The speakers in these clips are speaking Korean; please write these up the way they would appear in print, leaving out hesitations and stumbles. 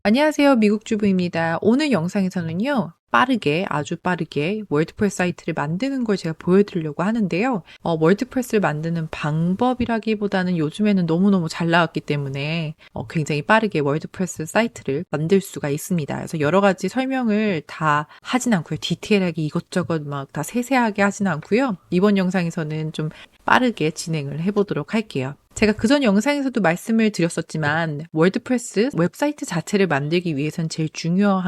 안녕하세요. 미국 주부입니다. 오늘 영상에서는요. 아주 빠르게 월드프레스 사이트를 만드는 걸 제가 보여드리려고 하는데요. 월드프레스를 만드는 방법이라기보다는 요즘에는 너무너무 잘 나왔기 때문에 굉장히 빠르게 월드프레스 사이트를 만들 수가 있습니다. 그래서 여러 가지 설명을 다 하진 않고요. 디테일하게 이것저것 막 다 세세하게 하진 않고요. 이번 영상에서는 좀 빠르게 진행을 해보도록 할게요. 제가 그전 영상에서도 말씀을 드렸었지만 월드프레스 웹사이트 자체를 만들기 위해선 제일 중요하게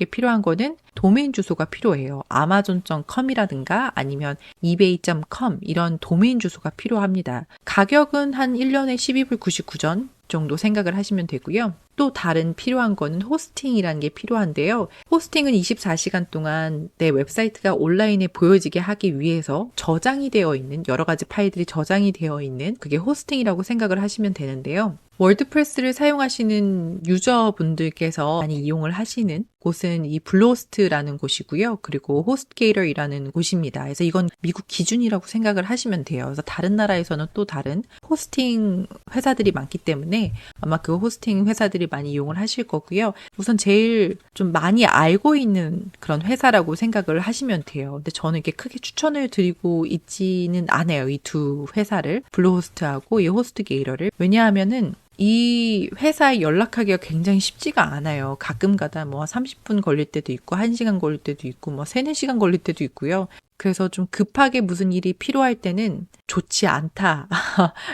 필요한 거는 도메인 주소가 필요해요. amazon.com이라든가 아니면 ebay.com 이런 도메인 주소가 필요합니다. 가격은 한 1년에 12불 99전 정도 생각을 하시면 되고요. 또 다른 필요한 거는 호스팅이라는 게 필요한데요. 호스팅은 24시간 동안 내 웹사이트가 온라인에 보여지게 하기 위해서 저장이 되어 있는 여러 가지 파일들이 저장이 되어 있는 그게 호스팅이라고 생각을 하시면 되는데요. 월드프레스를 사용하시는 유저분들께서 많이 이용을 하시는 곳은 이 블루호스트라는 곳이고요. 그리고 호스트게이터이라는 곳입니다. 그래서 이건 미국 기준이라고 생각을 하시면 돼요. 그래서 다른 나라에서는 또 다른 호스팅 회사들이 많기 때문에 아마 그 호스팅 회사들이 많이 이용을 하실 거고요. 우선 제일 좀 많이 알고 있는 그런 회사라고 생각을 하시면 돼요. 근데 저는 이렇게 크게 추천을 드리고 있지는 않아요. 이 두 회사를, 블루호스트하고 이 호스트게이터를. 왜냐하면은 이 회사에 연락하기가 굉장히 쉽지가 않아요. 가끔가다 뭐 30분 걸릴 때도 있고 1시간 걸릴 때도 있고 뭐 3, 4시간 걸릴 때도 있고요. 그래서 좀 급하게 무슨 일이 필요할 때는 좋지 않다.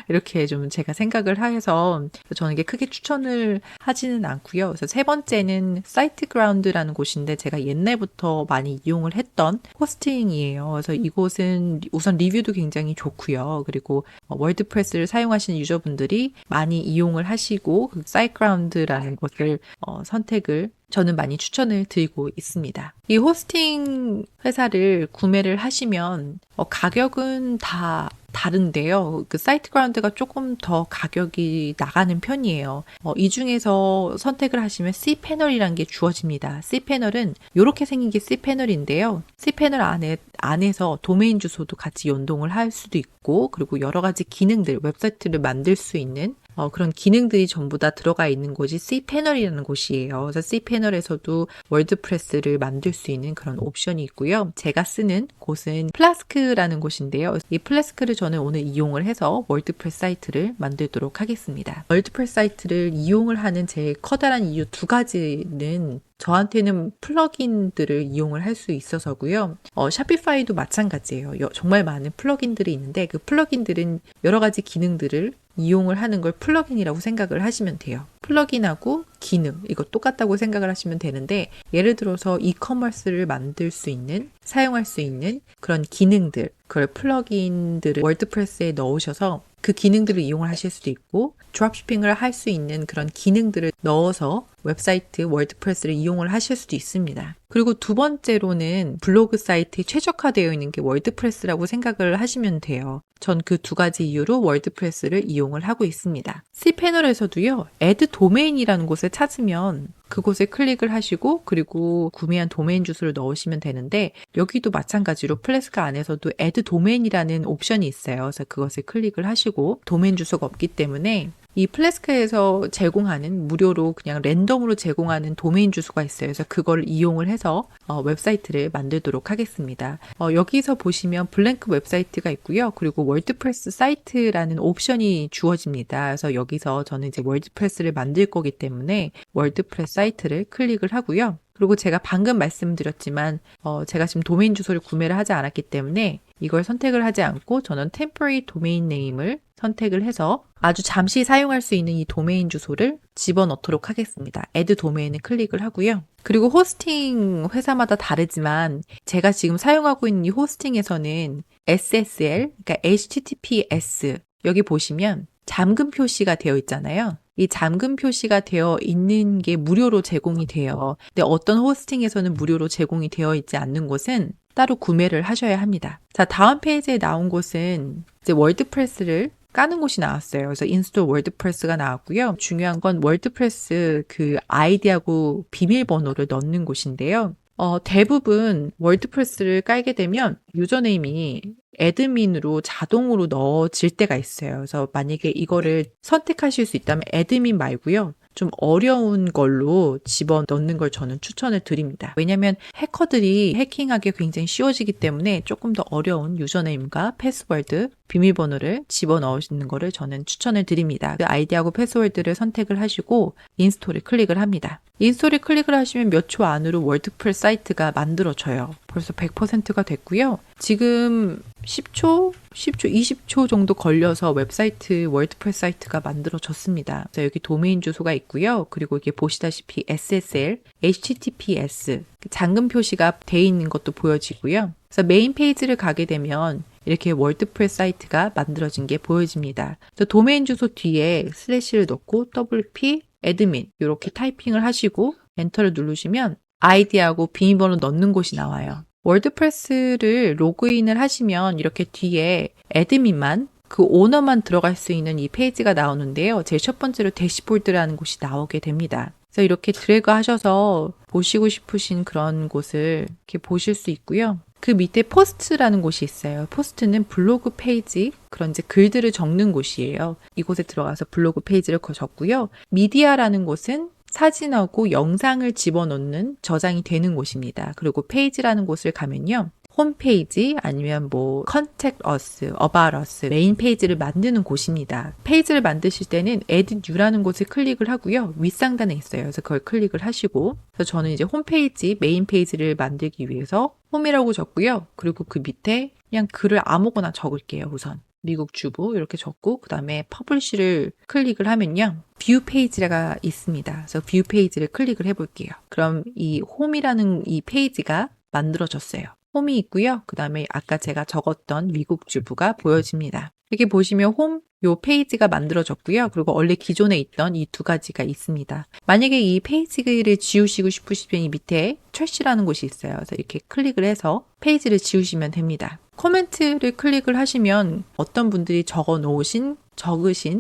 이렇게 좀 제가 생각을 해서 저는 이게 크게 추천을 하지는 않고요. 그래서 세 번째는 사이트그라운드라는 곳인데 제가 옛날부터 많이 이용을 했던 호스팅이에요. 그래서 이곳은 우선 리뷰도 굉장히 좋고요. 그리고 월드프레스를 사용하시는 유저분들이 많이 이용을 하시고 그 사이트그라운드라는 곳을 선택을 저는 많이 추천을 드리고 있습니다. 이 호스팅 회사를 구매를 하시면 가격은 다 다른데요. 그 사이트그라운드가 조금 더 가격이 나가는 편이에요. 이 중에서 선택을 하시면 cPanel이라는 게 주어집니다. cPanel은 이렇게 생긴 게 cPanel인데요. cPanel 안에서 도메인 주소도 같이 연동을 할 수도 있고 그리고 여러 가지 기능들, 웹사이트를 만들 수 있는 그런 기능들이 전부 다 들어가 있는 곳이 cPanel이라는 곳이에요. 그래서 cPanel에서도 월드프레스를 만들 수 있는 그런 옵션이 있고요. 제가 쓰는 곳은 플라스크라는 곳인데요. 이 플라스크를 저는 오늘 이용을 해서 월드프레스 사이트를 만들도록 하겠습니다. 월드프레스 사이트를 이용을 하는 제일 커다란 이유 두 가지는 저한테는 플러긴들을 이용을 할 수 있어서고요. 샤피파이도 마찬가지예요. 정말 많은 플러긴들이 있는데 그 플러긴들은 여러 가지 기능들을 이용을 하는 걸 플러긴이라고 생각을 하시면 돼요. 플러긴하고 기능, 이거 똑같다고 생각을 하시면 되는데 예를 들어서 이커머스를 만들 수 있는, 사용할 수 있는 그런 기능들, 그걸 플러긴들을 월드프레스에 넣으셔서 그 기능들을 이용을 하실 수도 있고 드롭시핑을 할 수 있는 그런 기능들을 넣어서 웹사이트 월드프레스를 이용을 하실 수도 있습니다. 그리고 두 번째로는 블로그 사이트에 최적화되어 있는 게 월드프레스라고 생각을 하시면 돼요. 전 그 두 가지 이유로 월드프레스를 이용을 하고 있습니다. cPanel에서도요. add domain이라는 곳을 찾으면 그곳에 클릭을 하시고 그리고 구매한 도메인 주소를 넣으시면 되는데 여기도 마찬가지로 플래스카 안에서도 add domain이라는 옵션이 있어요. 그래서 그것을 클릭을 하시고 도메인 주소가 없기 때문에 이 플래스크에서 제공하는 무료로 그냥 랜덤으로 제공하는 도메인 주소가 있어요. 그래서 그걸 이용을 해서 웹사이트를 만들도록 하겠습니다. 여기서 보시면 블랭크 웹사이트가 있고요. 그리고 월드프레스 사이트라는 옵션이 주어집니다. 그래서 여기서 저는 이제 월드프레스를 만들 거기 때문에 월드프레스 사이트를 클릭을 하고요. 그리고 제가 방금 말씀드렸지만 제가 지금 도메인 주소를 구매를 하지 않았기 때문에 이걸 선택을 하지 않고 저는 temporary domain name을 선택을 해서 아주 잠시 사용할 수 있는 이 도메인 주소를 집어넣도록 하겠습니다. add domain을 클릭을 하고요. 그리고 호스팅 회사마다 다르지만 제가 지금 사용하고 있는 이 호스팅에서는 SSL, 그러니까 HTTPS 여기 보시면 잠금 표시가 되어 있잖아요. 이 잠금 표시가 되어 있는 게 무료로 제공이 돼요. 근데 어떤 호스팅에서는 무료로 제공이 되어 있지 않는 곳은 따로 구매를 하셔야 합니다. 자, 다음 페이지에 나온 곳은 이제 월드프레스를 까는 곳이 나왔어요. 그래서 인스톨 월드프레스가 나왔고요. 중요한 건 월드프레스 그 아이디하고 비밀번호를 넣는 곳인데요. 대부분 월드프레스를 깔게 되면 유저네임이 애드민으로 자동으로 넣어질 때가 있어요. 그래서 만약에 이거를 선택하실 수 있다면 애드민 말고요. 좀 어려운 걸로 집어넣는 걸 저는 추천을 드립니다. 왜냐하면 해커들이 해킹하기 굉장히 쉬워지기 때문에 조금 더 어려운 유저네임과 패스워드, 비밀번호를 집어넣으시는 거를 저는 추천을 드립니다. 그 아이디하고 패스워드를 선택을 하시고 인스톨을 클릭을 합니다. 인스톨을 클릭을 하시면 몇 초 안으로 월드프레스 사이트가 만들어져요. 벌써 100%가 됐고요. 지금 10초, 20초 정도 걸려서 웹사이트, 월드프레스 사이트가 만들어졌습니다. 그래서 여기 도메인 주소가 있고요. 그리고 이게 보시다시피 SSL, HTTPS, 잠금 표시가 돼 있는 것도 보여지고요. 그래서 메인 페이지를 가게 되면 이렇게 월드프레스 사이트가 만들어진 게 보여집니다. 그래서 도메인 주소 뒤에 슬래시를 넣고 WP admin 이렇게 타이핑을 하시고 엔터를 누르시면 아이디하고 비밀번호 넣는 곳이 나와요. 월드프레스를 로그인을 하시면 이렇게 뒤에 애드민만 그 오너만 들어갈 수 있는 이 페이지가 나오는데요. 제일 첫 번째로 대시보드라는 곳이 나오게 됩니다. 그래서 이렇게 드래그 하셔서 보시고 싶으신 그런 곳을 이렇게 보실 수 있고요. 그 밑에 포스트라는 곳이 있어요. 포스트는 블로그 페이지, 그런 이제 글들을 적는 곳이에요. 이곳에 들어가서 블로그 페이지를 적고요. 미디어라는 곳은 사진하고 영상을 집어넣는 저장이 되는 곳입니다. 그리고 페이지라는 곳을 가면요. 홈페이지 아니면 뭐 Contact Us, About Us, 메인 페이지를 만드는 곳입니다. 페이지를 만드실 때는 Add New라는 곳을 클릭을 하고요. 윗상단에 있어요. 그래서 그걸 클릭을 하시고 그래서 저는 이제 홈페이지, 메인 페이지를 만들기 위해서 홈이라고 적고요. 그리고 그 밑에 그냥 글을 아무거나 적을게요. 우선. 미국 주부 이렇게 적고 그 다음에 퍼블리시를 클릭을 하면요. 뷰 페이지가 있습니다. 그래서 뷰 페이지를 클릭을 해볼게요. 그럼 이 홈이라는 이 페이지가 만들어졌어요. 홈이 있고요. 그 다음에 아까 제가 적었던 미국 주부가 보여집니다. 이렇게 보시면 홈 요 페이지가 만들어졌고요. 그리고 원래 기존에 있던 이 두 가지가 있습니다. 만약에 이 페이지를 지우시고 싶으시면 이 밑에 트래시라는 곳이 있어요. 그래서 이렇게 클릭을 해서 페이지를 지우시면 됩니다. 코멘트를 클릭을 하시면 어떤 분들이 적으신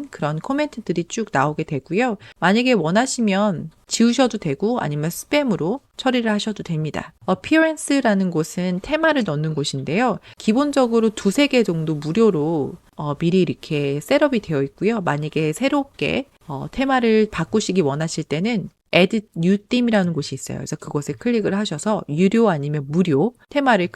그런 코멘트들이 쭉 나오게 되고요. 만약에 원하시면 지우셔도 되고 아니면 스팸으로 처리를 하셔도 됩니다. Appearance라는 곳은 테마를 넣는 곳인데요. 기본적으로 2-3개 정도 무료로 미리 이렇게 셋업이 되어 있고요. 만약에 새롭게 테마를 바꾸시기 원하실 때는 Add New Theme이라는 곳이 있어요. 그래서 그곳에 클릭을 하셔서 유료 아니면 무료 테마를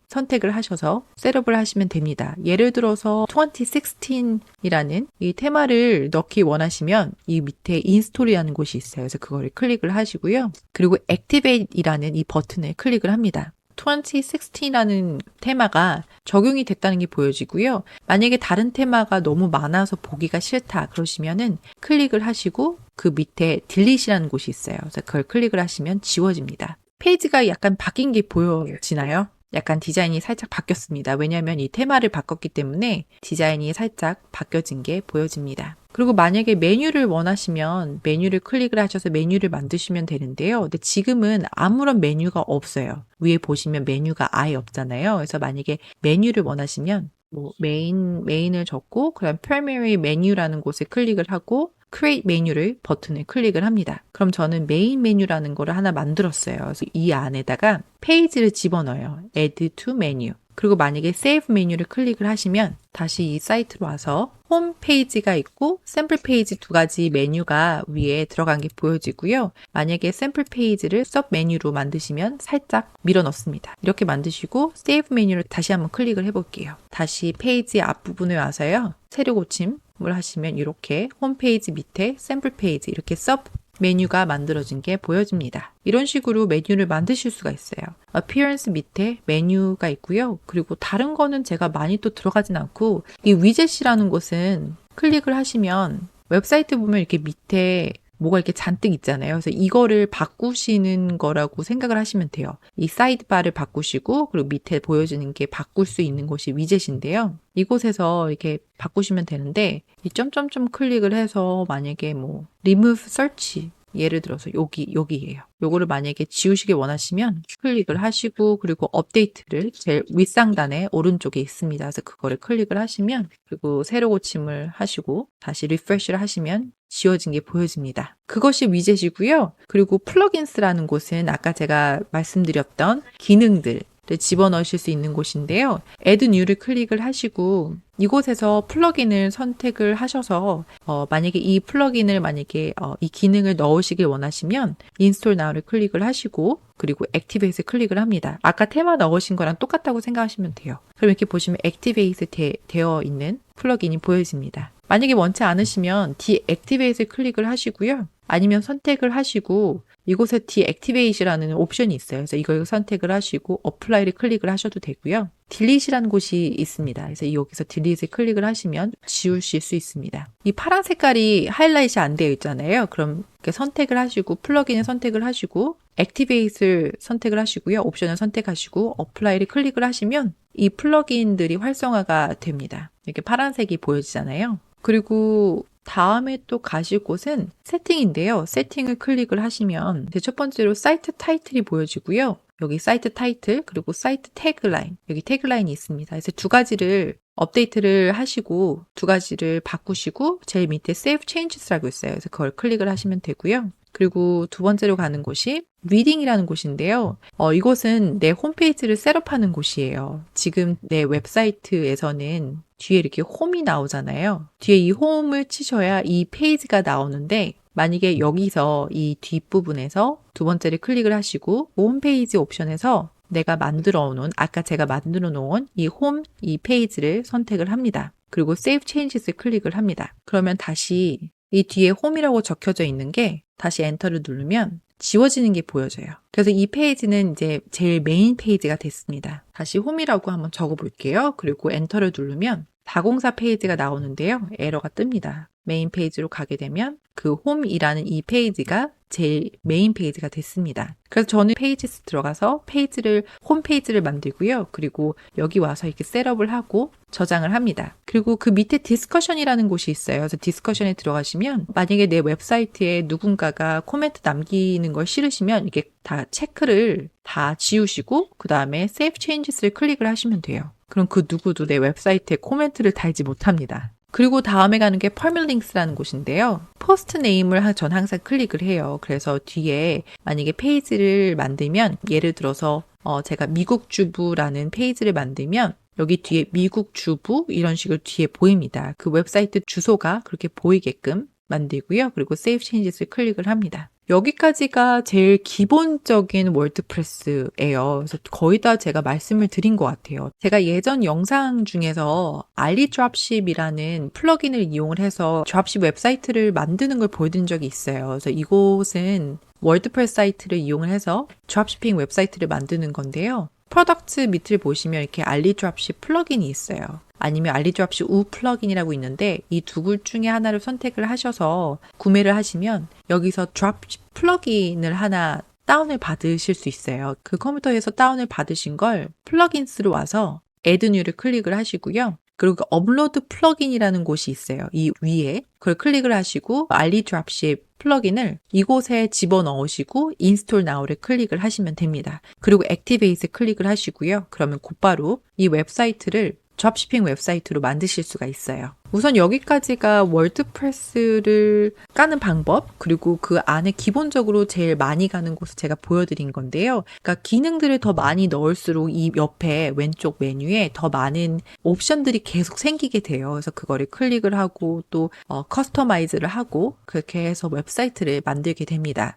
선택을 하셔서 셋업을 하시면 됩니다. 예를 들어서 2016이라는 이 테마를 넣기 원하시면 이 밑에 인스톨이라는 곳이 있어요. 그래서 그거를 클릭을 하시고요. 그리고 Activate이라는 이 버튼을 클릭을 합니다. 2016이라는 테마가 적용이 됐다는 게 보여지고요. 만약에 다른 테마가 너무 많아서 보기가 싫다 그러시면은 클릭을 하시고 그 밑에 딜리트라는 곳이 있어요. 그래서 그걸 클릭을 하시면 지워집니다. 페이지가 약간 바뀐 게 보여지나요? 약간 디자인이 살짝 바뀌었습니다. 왜냐하면 이 테마를 바꿨기 때문에 디자인이 살짝 바뀌어진 게 보여집니다. 그리고 만약에 메뉴를 원하시면 메뉴를 클릭을 하셔서 메뉴를 만드시면 되는데요. 근데 지금은 아무런 메뉴가 없어요. 위에 보시면 메뉴가 아예 없잖아요. 그래서 만약에 메뉴를 원하시면 뭐 메인을 적고 그다음 primary 메뉴라는 곳에 클릭을 하고 create 메뉴를 버튼을 클릭을 합니다. 그럼 저는 메인 메뉴라는 거를 하나 만들었어요. 그래서 이 안에다가 페이지를 집어넣어요. add to menu. 그리고 만약에 save 메뉴를 클릭을 하시면 다시 이 사이트로 와서 홈 페이지가 있고 샘플 페이지 2가지 메뉴가 위에 들어간 게 보여지고요. 만약에 샘플 페이지를 서브 메뉴로 만드시면 살짝 밀어 넣습니다. 이렇게 만드시고 save 메뉴를 다시 한번 클릭을 해볼게요. 다시 페이지 앞부분에 와서요. 세로 고침을 하시면 이렇게 홈페이지 밑에 샘플 페이지 이렇게 서브 메뉴가 만들어진 게 보여집니다. 이런 식으로 메뉴를 만드실 수가 있어요. Appearance 밑에 메뉴가 있고요. 그리고 다른 거는 제가 많이 또 들어가진 않고 이 위젯이라는 곳은 클릭을 하시면 웹사이트 보면 이렇게 밑에 뭐가 이렇게 잔뜩 있잖아요. 그래서 이거를 바꾸시는 거라고 생각을 하시면 돼요. 이 사이드바를 바꾸시고 그리고 밑에 보여지는 게 바꿀 수 있는 곳이 위젯인데요. 이곳에서 이렇게 바꾸시면 되는데 이 점점점 클릭을 해서 만약에 뭐 remove search 예를 들어서 여기예요. 요거를 만약에 지우시길 원하시면 클릭을 하시고 그리고 업데이트를 제일 윗상단에 오른쪽에 있습니다. 그래서 그거를 클릭을 하시면 그리고 세로 고침을 하시고 다시 리프레시를 하시면 지워진 게 보여집니다. 그것이 위젯이고요. 그리고 플러긴스라는 곳은 아까 제가 말씀드렸던 기능들을 집어넣으실 수 있는 곳인데요. Add New를 클릭을 하시고 이곳에서 플러긴을 선택을 하셔서 만약에 이 플러긴을 이 기능을 넣으시길 원하시면 인스톨 나우를 클릭을 하시고 그리고 액티베이트 클릭을 합니다. 아까 테마 넣으신 거랑 똑같다고 생각하시면 돼요. 그럼 이렇게 보시면 액티베이트 되어 있는 플러긴이 보여집니다. 만약에 원치 않으시면 디액티베이트 클릭을 하시고요. 아니면 선택을 하시고 이곳에 디액티베이트라는 옵션이 있어요. 그래서 이걸 선택을 하시고 어플라이를 클릭을 하셔도 되고요. 딜리트라는 곳이 있습니다. 그래서 여기서 딜리트 클릭을 하시면 지우실 수 있습니다. 이 파란 색깔이 하이라이트가 안 되어 있잖아요. 그럼 이렇게 선택을 하시고 플러긴을 선택을 하시고 액티베이트를 선택을 하시고요. 옵션을 선택하시고 어플라이를 클릭을 하시면 이 플러긴들이 활성화가 됩니다. 이렇게 파란색이 보여지잖아요. 그리고 다음에 또 가실 곳은 세팅인데요. 세팅을 클릭을 하시면 첫 번째로 사이트 타이틀이 보여지고요. 여기 사이트 타이틀 그리고 사이트 태그라인 여기 태그라인이 있습니다. 그래서 두 가지를 업데이트를 하시고 두 가지를 바꾸시고 제일 밑에 Save Changes라고 있어요. 그래서 그걸 클릭을 하시면 되고요. 그리고 두 번째로 가는 곳이 리딩이라는 곳인데요. 이곳은 내 홈페이지를 셋업하는 곳이에요. 지금 내 웹사이트에서는 뒤에 이렇게 홈이 나오잖아요. 뒤에 이 홈을 치셔야 이 페이지가 나오는데 만약에 여기서 이 뒷부분에서 두 번째를 클릭을 하시고 홈페이지 옵션에서 아까 제가 만들어 놓은 이 페이지를 선택을 합니다. 그리고 Save Changes 클릭을 합니다. 그러면 다시 이 뒤에 홈이라고 적혀져 있는 게 다시 엔터를 누르면 지워지는 게 보여져요. 그래서 이 페이지는 이제 제일 메인 페이지가 됐습니다. 다시 홈이라고 한번 적어 볼게요. 그리고 엔터를 누르면 다공사 페이지가 나오는데요. 에러가 뜹니다. 메인 페이지로 가게 되면 그 홈이라는 이 페이지가 제일 메인 페이지가 됐습니다. 그래서 저는 페이지스 들어가서 홈 페이지를 만들고요. 그리고 여기 와서 이렇게 셋업을 하고 저장을 합니다. 그리고 그 밑에 디스커션이라는 곳이 있어요. 그래서 디스커션에 들어가시면 만약에 내 웹사이트에 누군가가 코멘트 남기는 걸 싫으시면 이게 다 체크를 다 지우시고 그 다음에 Save Changes를 클릭을 하시면 돼요. 그럼 그 누구도 내 웹사이트에 코멘트를 달지 못합니다. 그리고 다음에 가는 게 퍼밀링스라는 곳인데요. 포스트 네임을 전 항상 클릭을 해요. 그래서 뒤에 만약에 페이지를 만들면 예를 들어서 제가 미국 주부라는 페이지를 만들면 여기 뒤에 미국 주부 이런 식으로 뒤에 보입니다. 그 웹사이트 주소가 그렇게 보이게끔 만들고요. 그리고 Save Changes를 클릭을 합니다. 여기까지가 제일 기본적인 월드프레스예요. 그래서 거의 다 제가 말씀을 드린 것 같아요. 제가 예전 영상 중에서 알리 드롭십이라는 플러긴을 이용을 해서 드롭십 웹사이트를 만드는 걸 보여드린 적이 있어요. 그래서 이곳은 월드프레스 사이트를 이용을 해서 드롭시핑 웹사이트를 만드는 건데요. 프로덕트 밑을 보시면 이렇게 알리 드롭십 플러긴이 있어요. 아니면 알리 드롭십 우 플러긴이라고 있는데 이 두 글 중에 하나를 선택을 하셔서 구매를 하시면 여기서 드롭십 플러긴을 하나 다운을 받으실 수 있어요. 그 컴퓨터에서 다운을 받으신 걸 플러긴스로 와서 Add New를 클릭을 하시고요. 그리고 업로드 플러긴이라는 곳이 있어요. 이 위에 그걸 클릭을 하시고 알리 드롭십 플러긴을 이곳에 집어넣으시고 인스톨 나우를 클릭을 하시면 됩니다. 그리고 액티베이트 클릭을 하시고요. 그러면 곧바로 이 웹사이트를 드롭시핑 웹사이트로 만드실 수가 있어요. 우선 여기까지가 월드프레스를 까는 방법, 그리고 그 안에 기본적으로 제일 많이 가는 곳을 제가 보여드린 건데요. 그러니까 기능들을 더 많이 넣을수록 이 옆에 왼쪽 메뉴에 더 많은 옵션들이 계속 생기게 돼요. 그래서 그거를 클릭을 하고 또 커스터마이즈를 하고 그렇게 해서 웹사이트를 만들게 됩니다.